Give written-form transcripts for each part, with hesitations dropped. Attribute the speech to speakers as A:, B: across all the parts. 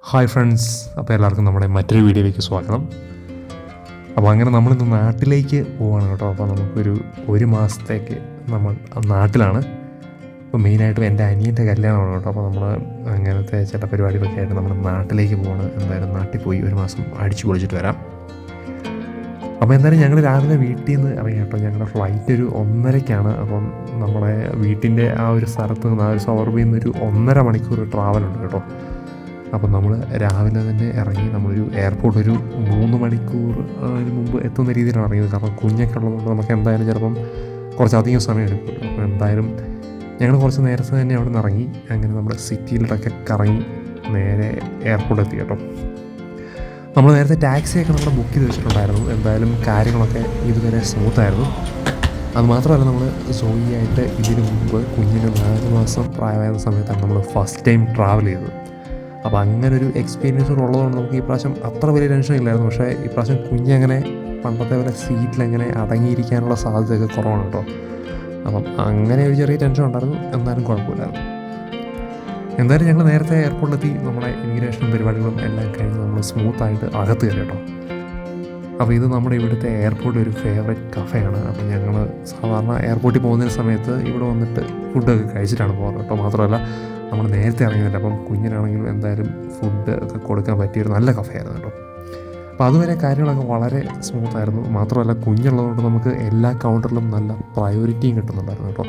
A: Hi friends, അപ്പോൾ എല്ലാവർക്കും നമ്മുടെ മറ്റൊരു വീഡിയോയിലേക്ക് സ്വാഗതം. അപ്പോൾ അങ്ങനെ നമ്മളിന്ന് നാട്ടിലേക്ക് പോവാണ് കേട്ടോ. അപ്പോൾ നമുക്കൊരു മാസത്തേക്ക് നമ്മൾ നാട്ടിലാണ്. അപ്പോൾ മെയിനായിട്ടും എൻ്റെ അനിയൻ്റെ കല്യാണമാണ് കേട്ടോ. അപ്പോൾ നമ്മൾ അങ്ങനത്തെ ചില പരിപാടികളൊക്കെ ആയിട്ട് നമ്മൾ നാട്ടിലേക്ക് പോവാണ്. എന്തായാലും നാട്ടിൽ പോയി ഒരു മാസം അടിച്ചു പൊളിച്ചിട്ട് വരാം. അപ്പോൾ എന്തായാലും ഞങ്ങൾ രാവിലെ വീട്ടിൽ നിന്ന് ഇറങ്ങി കേട്ടോ. ഞങ്ങളുടെ ഫ്ലൈറ്റ് ഒരു 1:30ക്കാണ്. അപ്പം നമ്മുടെ വീട്ടിൻ്റെ ആ ഒരു സ്ഥലത്ത് നിന്ന് ആ ഒരു സവർബിൽ നിന്നൊരു 1.5 മണിക്കൂർ ട്രാവലുണ്ട് കേട്ടോ. അപ്പം നമ്മൾ രാവിലെ തന്നെ ഇറങ്ങി നമ്മളൊരു എയർപോർട്ട് ഒരു 3 മണിക്കൂർ മുമ്പ് എത്തുന്ന രീതിയിലാണ് ഇറങ്ങിയത്. കാരണം കുഞ്ഞൊക്കെ ഉള്ളതുകൊണ്ട് നമുക്ക് എന്തായാലും ചിലപ്പം കുറച്ചധികം സമയം എടുക്കും. അപ്പോൾ എന്തായാലും ഞങ്ങൾ കുറച്ച് നേരത്തെ തന്നെ അവിടെ നിന്ന് ഇറങ്ങി. അങ്ങനെ നമ്മുടെ സിറ്റിയിലൊക്കെ കറങ്ങി നേരെ എയർപോർട്ട് എത്തി കേട്ടോ. നമ്മൾ നേരത്തെ ടാക്സിയൊക്കെ നമ്മൾ ബുക്ക് ചെയ്ത് വെച്ചിട്ടുണ്ടായിരുന്നു. എന്തായാലും കാര്യങ്ങളൊക്കെ ഇതുവരെ സ്മൂത്തായിരുന്നു. അതുമാത്രമല്ല, നമ്മൾ സോയിയായിട്ട് ഇതിനു മുമ്പ് കുഞ്ഞിന് 4 മാസം പ്രായമായിരുന്ന സമയത്താണ് നമ്മൾ ഫസ്റ്റ് ടൈം ട്രാവൽ ചെയ്തത്. അപ്പോൾ അങ്ങനൊരു എക്സ്പീരിയൻസ് ഉള്ളതുകൊണ്ട് നമുക്ക് ഈ പ്രാവശ്യം അത്ര വലിയ ടെൻഷൻ ഇല്ലായിരുന്നു. പക്ഷേ ഈ പ്രാവശ്യം കുഞ്ഞങ്ങനെ പണ്ടത്തെ പോലെ സീറ്റിലങ്ങനെ അടങ്ങിയിരിക്കാനുള്ള സാധ്യതയൊക്കെ കുറവാണ് കേട്ടോ. അപ്പം അങ്ങനെ ഒരു ചെറിയ ടെൻഷൻ ഉണ്ടായിരുന്നു. എന്നാലും കുഴപ്പമില്ലായിരുന്നു. എന്തായാലും ഞങ്ങൾ നേരത്തെ എയർപോർട്ടിലെത്തി നമ്മുടെ ഇമിഗ്രേഷനും പരിപാടികളും എല്ലാം കഴിഞ്ഞ് നമ്മൾ സ്മൂത്തായിട്ട് അകത്ത് കയറി കേട്ടോ. അപ്പോൾ ഇത് നമ്മുടെ ഇവിടുത്തെ എയർപോർട്ടിൽ ഒരു ഫേവറേറ്റ് കഫേയാണ്. അപ്പോൾ ഞങ്ങൾ സാധാരണ എയർപോർട്ടിൽ പോകുന്ന സമയത്ത് ഇവിടെ വന്നിട്ട് ഫുഡൊക്കെ കഴിച്ചിട്ടാണ് പോകുന്നത് കേട്ടോ. മാത്രമല്ല, നമ്മൾ നേരത്തെ ഇറങ്ങിയില്ല. അപ്പം കുഞ്ഞിനാണെങ്കിലും എന്തായാലും ഫുഡ് ഒക്കെ കൊടുക്കാൻ പറ്റിയൊരു നല്ല കഫേയായിരുന്നു കേട്ടോ. അപ്പോൾ അതുവരെ കാര്യങ്ങളൊക്കെ വളരെ സ്മൂത്തായിരുന്നു. മാത്രമല്ല, കുഞ്ഞുള്ളതുകൊണ്ട് നമുക്ക് എല്ലാ കൗണ്ടറിലും നല്ല പ്രയോറിറ്റിയും കിട്ടുന്നുണ്ടായിരുന്നു കേട്ടോ.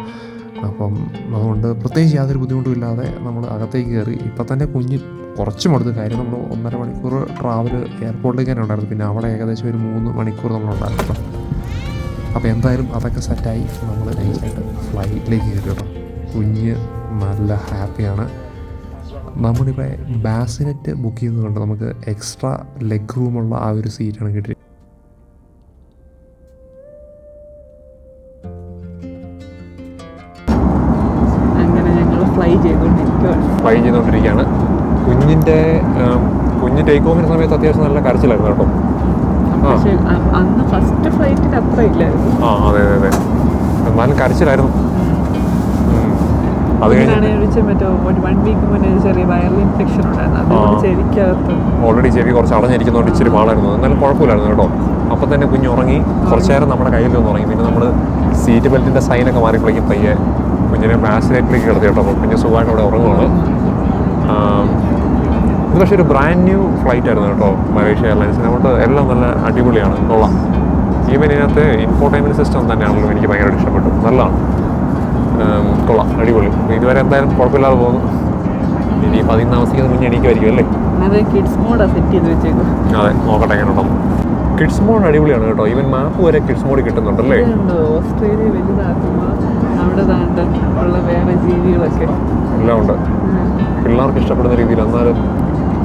A: അപ്പം അതുകൊണ്ട് പ്രത്യേകിച്ച് യാതൊരു ബുദ്ധിമുട്ടും ഇല്ലാതെ നമ്മൾ അകത്തേക്ക് കയറി. ഇപ്പം തന്നെ കുഞ്ഞ് കുറച്ചും അടുത്ത് കാര്യം നമ്മൾ 1.5 മണിക്കൂർ ട്രാവൽ എയർപോർട്ടിലേക്ക് തന്നെ ഉണ്ടായിരുന്നു. പിന്നെ അവിടെ ഏകദേശം ഒരു 3 മണിക്കൂർ നമ്മളുണ്ടായിരുന്നു കേട്ടോ. അപ്പോൾ എന്തായാലും അതൊക്കെ സെറ്റായി നമ്മൾ നൈസായിട്ട് ഫ്ലൈറ്റിലേക്ക് കയറി കേട്ടോ. കുഞ്ഞ് നല്ല ഹാപ്പിയാണ്. നമ്മളിപ്പോൾ ബാസിനെറ്റ് ബുക്ക് ചെയ്യുന്നതുകൊണ്ട് നമുക്ക് എക്സ്ട്രാ ലെഗ് റൂമുള്ള ആ ഒരു സീറ്റാണ് കിട്ടി.
B: അങ്ങനെ ഞങ്ങൾ ഫ്ലൈ
A: ചെയ്തുകൊണ്ടിരിക്കുകയാണ്. കുഞ്ഞ് ടേക്ക് ഓഫിന് സമയത്ത് അത്യാവശ്യം നല്ല കരച്ചിലായിരുന്നു കേട്ടോ.
B: പക്ഷേ അന്ന് ഫസ്റ്റ് ഫ്ലൈറ്റിൽ അത്ര ഇല്ലായിരുന്നു.
A: അതെ എന്നാലും കരച്ചിലായിരുന്നു. അത്
B: മറ്റോ 1 വീക്ക് മുന്നേ ചെറിയ വൈറൽ ഇൻഫെക്ഷൻ ഉണ്ടായിരുന്നു. അതുകൊണ്ട് ചെവിക്കകത്ത്
A: ഓൾറെഡി ചെവി കുറച്ച് അടഞ്ഞിരിക്കുന്നതുകൊണ്ട് ഇച്ചിരി പാടായിരുന്നു. എന്നാലും കുഴപ്പമില്ലായിരുന്നു കേട്ടോ. അപ്പം തന്നെ കുഞ്ഞ് ഉറങ്ങി. കുറച്ച് നേരം നമ്മുടെ കയ്യിൽ നിന്ന് ഉറങ്ങി. പിന്നെ നമ്മൾ സീറ്റ് ബെൽറ്റിൻ്റെ സൈനൊക്കെ മാറിയപ്പോഴേക്കും പയ്യെ കുഞ്ഞിനെ ബാസിനേറ്റിലേക്ക് കിടത്തി കേട്ടോ. അപ്പോൾ കുഞ്ഞ് സുഖമായിട്ട് അവിടെ ഉറങ്ങുവാണ്. ഇത് പക്ഷേ ഒരു ബ്രാൻഡ് ന്യൂ ഫ്ലൈറ്റ് ആയിരുന്നു കേട്ടോ, മലേഷ്യ എയർലൈൻസിന്. അതുകൊണ്ട് എല്ലാം നല്ല അടിപൊളിയാണ്, കൊള്ളാം. ഈവൻ ഇതിനകത്ത് ഇൻഫോർടൈൻമെൻറ്റ് സിസ്റ്റം തന്നെയാണല്ലോ എനിക്ക് ഭയങ്കരമായിട്ട് ഇഷ്ടപ്പെട്ടു. നല്ലതാണ്, കൊള്ളാം, അടിപൊളി. ഇതുവരെ എന്തായാലും കുഴപ്പമില്ലാതെ പോകുന്നു. ഇനിയിപ്പോൾ അതിന് താമസിക്കുന്ന മുന്നേ എണീക്കുമായിരിക്കും അല്ലേ?
B: അതെ, കിഡ്സ് മോഡാണ് സെറ്റ് ചെയ്ത് വെച്ചേക്കും.
A: അതെ, നോക്കട്ടെ എങ്ങനെ ഉണ്ടോ. കിഡ്സ് മോഡ് അടിപൊളിയാണ് കേട്ടോ. ഈവൻ മാപ്പ് വരെ കിഡ്സ് മോഡ് കിട്ടുന്നുണ്ടല്ലേ?
B: ഓസ്ട്രേലിയ വലുതാക്കുമ്പോൾ അവിടെ താണ്ട് ഉള്ള വേറെ ജീവികളൊക്കെ
A: എല്ലാം ഉണ്ട്. പിള്ളേർക്ക് ഇഷ്ടപ്പെടുന്ന രീതിയിൽ എന്നാലും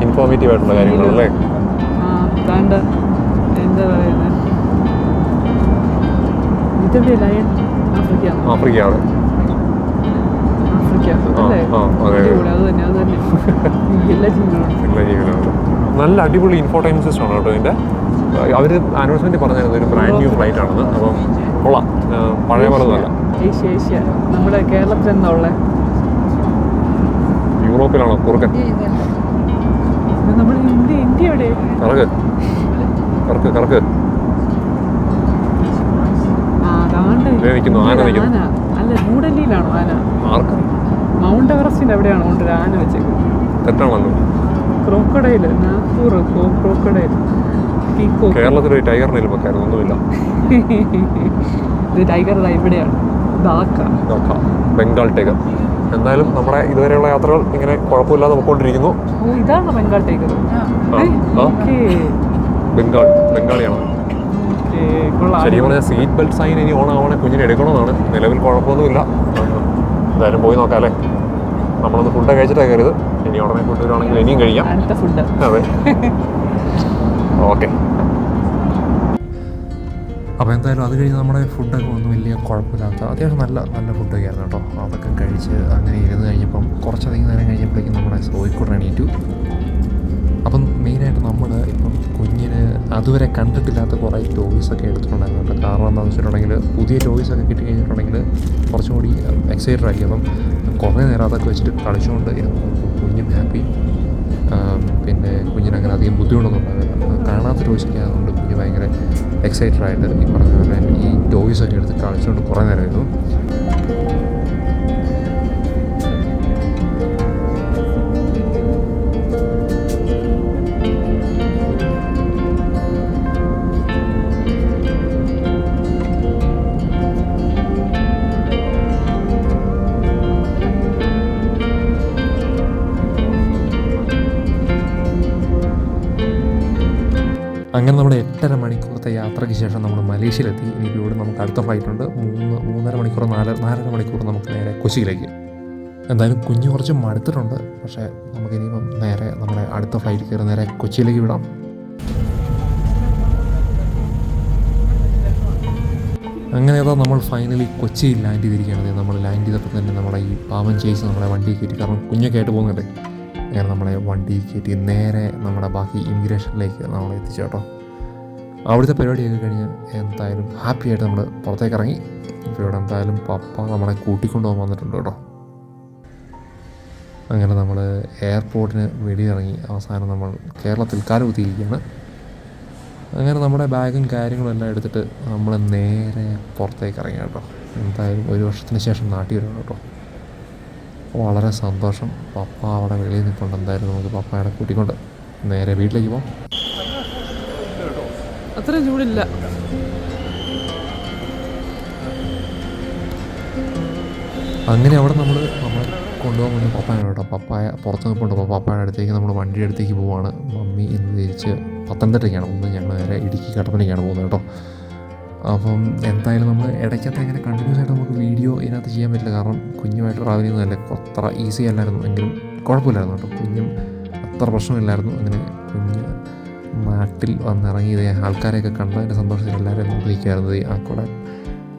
A: ഇൻഫോർമേറ്റീവ് ആയിട്ടുള്ള കാര്യങ്ങളല്ലേ?
B: താണ്ട് എന്താ പറയുന്നത്, ഇതല്ലേ ലയൺ?
A: ആഫ്രിക്കയാണ്.
B: എല്ലാ ജീവികളുണ്ട്.
A: നല്ല അടിപൊളി ഇൻഫോർടൈൻമെന്റ് സിസ്റ്റം ആണ് കേട്ടോ ഇതിൻ്റെ. അവർ അനൗൺസ്മെന്റ് പറഞ്ഞായിരുന്നു ഒരു ബ്രാൻഡ് ന്യൂ ഫ്ലൈറ്റ് ആണെന്ന്. അപ്പം കൊള്ളാം, പഴയ പോലെ നല്ല.
B: ഏഷ്യ നമ്മുടെ കേരളത്തിൽ എന്താ ഉള്ളത്?
A: യൂറോപ്പിലാണോ കുറുക്കൻ?
B: നമ്മുടെ ഇന്ത്യ എവിടെ?
A: കറക്ക്
B: അല്ല, ന്യൂഡൽഹിയിലാണോ ആന?
A: ആർക്കും
B: മൗണ്ട് എവറസ്റ്റിന്റെ എവിടെയാണോ കൊണ്ട് ആന വെച്ചേക്കുന്നത്?
A: തെറ്റാണല്ലോ.
B: Crocodile, Nagpur crocodile.
A: കേരളത്തിലൊരു ടൈഗറിനെ വെക്കായിരുന്നു, ഒന്നുമില്ല.
B: ഇത് ടൈഗർ ഇവിടെയാണ്, ധാക്ക,
A: ബംഗാൾ ടൈഗർ. എന്തായാലും നമ്മുടെ ഇതുവരെയുള്ള യാത്രകൾ ഇങ്ങനെ കുഴപ്പമില്ലാതെ പോയിക്കൊണ്ടിരിക്കുന്നു.
B: ഇതാണ് ബംഗാൾ ടൈഗർ.
A: ബംഗാളിയാണ്. ശരിക്കും പറഞ്ഞാൽ സീറ്റ് ബെൽറ്റ് സൈൻ ഇനി ഓണാവണേ കുഞ്ഞിനെ എടുക്കണമെന്നാണ്. നിലവിൽ കുഴപ്പമൊന്നുമില്ല. എന്തായാലും പോയി നോക്കാം അല്ലേ? നമ്മളൊന്ന് ഫുഡ് കഴിച്ചിട്ടാണ് കയറിയത്. ഇനി ഉടനെ ഫുഡ് വരുവാണെങ്കിൽ ഇനിയും കഴിക്കാം. അതെ, ഓക്കെ. അപ്പോൾ എന്തായാലും അത് കഴിഞ്ഞ് നമ്മുടെ ഫുഡൊക്കെ ഒന്നും വലിയ കുഴപ്പമില്ലാത്ത അത്യാവശ്യം നല്ല ഫുഡൊക്കെ ആയിരുന്നു കേട്ടോ. അതൊക്കെ കഴിച്ച് അങ്ങനെ ഇരുന്ന് കഴിഞ്ഞപ്പം കുറച്ചധികം നേരം കഴിഞ്ഞപ്പോഴേക്കും നമ്മുടെ സോയിക്കൂടെ എണീറ്റു. അപ്പം മെയിനായിട്ട് നമ്മൾ ഇപ്പം കുഞ്ഞിന് അതുവരെ കണ്ടിട്ടില്ലാത്ത കുറേ ടോയ്സൊക്കെ എടുത്തിട്ടുണ്ടായിരുന്നു. കാരണം എന്താണെന്ന് വെച്ചിട്ടുണ്ടെങ്കിൽ പുതിയ ടോയ്സൊക്കെ കിട്ടി കഴിഞ്ഞിട്ടുണ്ടെങ്കിൽ കുറച്ചും കൂടി എക്സൈറ്റഡ് ആയിരിക്കും. അപ്പം കുറേ നേരം അതൊക്കെ വെച്ചിട്ട് കളിച്ചുകൊണ്ട് ഇരുന്നു. കുഞ്ഞും ഹാപ്പി. പിന്നെ ബർത്ത്ഡേ വിഷയ്ക്കായതുകൊണ്ട് കുഞ്ഞ് ഭയങ്കര എക്സൈറ്റഡ് ആയിട്ട് ഈ പറഞ്ഞ പോലെ ഈ ടോയ്സൊക്കെ എടുത്ത് കളിച്ചുകൊണ്ട് കുറേ നേരമായിരുന്നു. അങ്ങനെ നമ്മുടെ 8.5 മണിക്കൂറത്തെ യാത്രയ്ക്ക് ശേഷം നമ്മൾ മലേഷ്യയിലെത്തി. ഇനിയിപ്പോൾ ഇവിടെ നമുക്ക് അടുത്ത ഫ്ലൈറ്റ് ഉണ്ട്. 3.5 മണിക്കൂർ 4.5 മണിക്കൂർ നമുക്ക് നേരെ കൊച്ചിയിലേക്ക്. എന്തായാലും കുഞ്ഞ് കുറച്ച് മടുത്തിട്ടുണ്ട്. പക്ഷേ നമുക്കിനിയിപ്പം നേരെ നമ്മുടെ അടുത്ത ഫ്ലൈറ്റ് കയറി നേരെ കൊച്ചിയിലേക്ക് വിടാം. അങ്ങനെ ഏതാ നമ്മൾ ഫൈനലി കൊച്ചിയിൽ ലാൻഡ് ചെയ്തിരിക്കുകയാണ്. നമ്മൾ ലാൻഡ് ചെയ്തപ്പോൾ തന്നെ നമ്മുടെ ഈ പാവൻ ചേച്ചി നമ്മളെ വണ്ടി കയറ്റി, കാരണം കുഞ്ഞൊക്കെ ആയിട്ട് പോകുന്നുണ്ട്. അങ്ങനെ നമ്മളെ വണ്ടി കയറ്റി നേരെ നമ്മുടെ ബാക്കി ഇമിഗ്രേഷനിലേക്ക് നമ്മളെ എത്തിച്ചു കേട്ടോ. അവിടുത്തെ പരിപാടിയൊക്കെ കഴിഞ്ഞ് എന്തായാലും ഹാപ്പി ആയിട്ട് നമ്മൾ പുറത്തേക്ക് ഇറങ്ങി. ഇപ്പോൾ ഇവിടെ എന്തായാലും പപ്പ നമ്മളെ കൂട്ടിക്കൊണ്ടുപോകാൻ വന്നിട്ടുണ്ട് കേട്ടോ. അങ്ങനെ നമ്മൾ എയർപോർട്ടിന് വെളിയിറങ്ങി അവസാനം നമ്മൾ കേരളത്തിൽ കാലുകുത്തിയിരിക്കുകയാണ്. അങ്ങനെ നമ്മുടെ ബാഗും കാര്യങ്ങളും എല്ലാം എടുത്തിട്ട് നമ്മൾ നേരെ പുറത്തേക്ക് ഇറങ്ങി കേട്ടോ. എന്തായാലും 1 വർഷത്തിന് ശേഷം നാട്ടിൽ വരണം കേട്ടോ. വളരെ സന്തോഷം. പപ്പ അവിടെ വെളിയിൽ നിൽപ്പുണ്ട്. എന്തായാലും നമുക്ക് പപ്പയുടെ കൂട്ടിക്കൊണ്ട് നേരെ വീട്ടിലേക്ക് പോകാം.
B: അത്ര ചൂടില്ല.
A: അങ്ങനെ അവിടെ നമ്മളെ കൊണ്ടുപോകാൻ വേണ്ടി പപ്പായാണ് കേട്ടോ. പപ്പായ പുറത്ത് നിൽപ്പുണ്ട്. അപ്പോൾ പപ്പായുടെ അടുത്തേക്ക് നമ്മൾ വണ്ടിയുടെ അടുത്തേക്ക് പോവുകയാണ്. മമ്മി ഇന്ന് തിരിച്ച് പത്തനംതിട്ടയ്ക്കാണ് പോകുന്നത്. ഞങ്ങൾ നേരെ ഇടുക്കി കട്ടപ്പനയ്ക്കാണ് പോകുന്നത് കേട്ടോ. അപ്പം എന്തായാലും നമ്മൾ ഇടയ്ക്കത്തെ ഇങ്ങനെ കണ്ടിന്യൂസ് ആയിട്ട് നമുക്ക് വീഡിയോ ഇതിനകത്ത് ചെയ്യാൻ പറ്റില്ല, കാരണം കുഞ്ഞുമായിട്ട് ട്രാവൽ ചെയ്യുന്നതല്ലേ അത്ര ഈസി അല്ലായിരുന്നു. എങ്കിലും കുഴപ്പമില്ലായിരുന്നു കേട്ടോ. കുഞ്ഞും അത്ര പ്രശ്നമില്ലായിരുന്നു. അങ്ങനെ കുഞ്ഞ് നാട്ടിൽ വന്നിറങ്ങിയത് ആൾക്കാരെയൊക്കെ കണ്ടതിൻ്റെ സന്തോഷത്തിൽ എല്ലാവരും നോക്കിയിരിക്കുമായിരുന്നു. ആ കൂടെ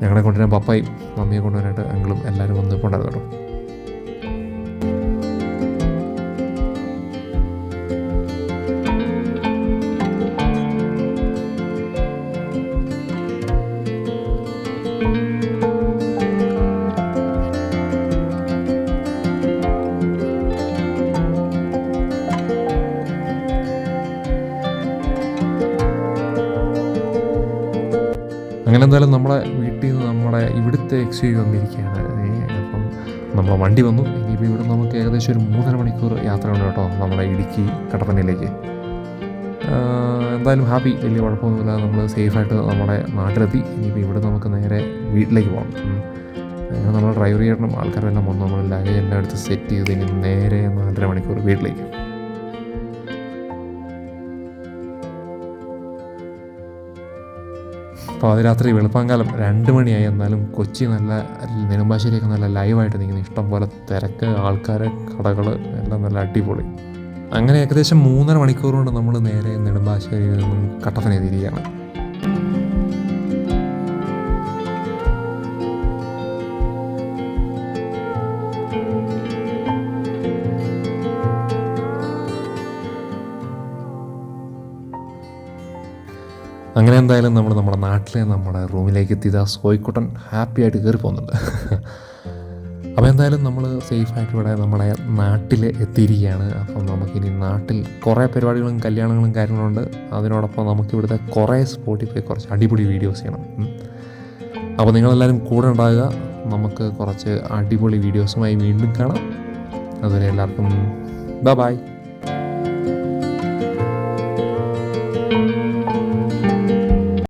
A: ഞങ്ങളെ കൊണ്ടുവരാൻ പപ്പായും മമ്മിയെ കൊണ്ടുവരാനായിട്ട് അങ്കിളും എല്ലാവരും വന്നിട്ടുണ്ടായിരുന്നു കേട്ടോ. അങ്ങനെ എന്തായാലും നമ്മളെ വീട്ടിൽ നിന്ന് നമ്മുടെ ഇവിടുത്തെ XUV വന്നിരിക്കുകയാണ്. അപ്പം നമ്മളെ വണ്ടി വന്നു. ഇനിയിപ്പോൾ ഇവിടെ നമുക്ക് ഏകദേശം ഒരു 3.5 മണിക്കൂർ യാത്രയുണ്ട് കേട്ടോ നമ്മുടെ ഇടുക്കി കട്ടപ്പനയിലേക്ക്. എന്തായാലും ഹാപ്പി, വലിയ കുഴപ്പമൊന്നുമില്ല. നമ്മൾ സേഫായിട്ട് നമ്മുടെ നാട്ടിലെത്തി. ഇനിയിപ്പോൾ ഇവിടെ നമുക്ക് നേരെ വീട്ടിലേക്ക് പോകാം. അങ്ങനെ നമ്മൾ ഡ്രൈവർ ചെയ്യണം, ആൾക്കാരെല്ലാം വന്നു. നമ്മൾ ലഗേജ് എല്ലാം എടുത്ത് സെറ്റ് ചെയ്ത് ഇനി നേരെ 4.5 മണിക്കൂർ വീട്ടിലേക്ക്. അപ്പോൾ അതിരാത്രി വെളുപ്പാങ്കാലം 2 മണിയായി. എന്നാലും കൊച്ചി നല്ല നെടുമ്പാശ്ശേരിയൊക്കെ നല്ല ലൈവായിട്ട് നിൽക്കുന്നു. ഇഷ്ടം പോലെ തിരക്ക്, ആൾക്കാർ, കടകൾ എല്ലാം നല്ല അടിപൊളി. അങ്ങനെ ഏകദേശം 3.5 മണിക്കൂർ കൊണ്ട് നമ്മൾ നേരെ നെടുമ്പാശ്ശേരിയിൽ നിന്നും കട്ടപ്പന എത്തിയിരിക്കുകയാണ്. അങ്ങനെ എന്തായാലും നമ്മൾ നമ്മുടെ നാട്ടിലെ നമ്മുടെ റൂമിലേക്ക് എത്തിയത് സോയിക്കുട്ടൻ ഹാപ്പി ആയിട്ട് കയറി പോകുന്നുണ്ട്. അപ്പോൾ എന്തായാലും നമ്മൾ സേഫായിട്ട് ഇവിടെ നമ്മുടെ നാട്ടിൽ എത്തിയിരിക്കുകയാണ്. അപ്പം നമുക്കിനി നാട്ടിൽ കുറേ പരിപാടികളും കല്യാണങ്ങളും കാര്യങ്ങളുണ്ട്. അതിനോടൊപ്പം നമുക്കിവിടുത്തെ കുറേ സ്പോട്ടിൽ പോയി കുറച്ച് അടിപൊളി വീഡിയോസ് ചെയ്യണം. അപ്പോൾ നിങ്ങളെല്ലാവരും കൂടെ ഉണ്ടാകുക. നമുക്ക് കുറച്ച് അടിപൊളി വീഡിയോസുമായി വീണ്ടും കാണാം. അതുവരെ എല്ലാവർക്കും ബൈ.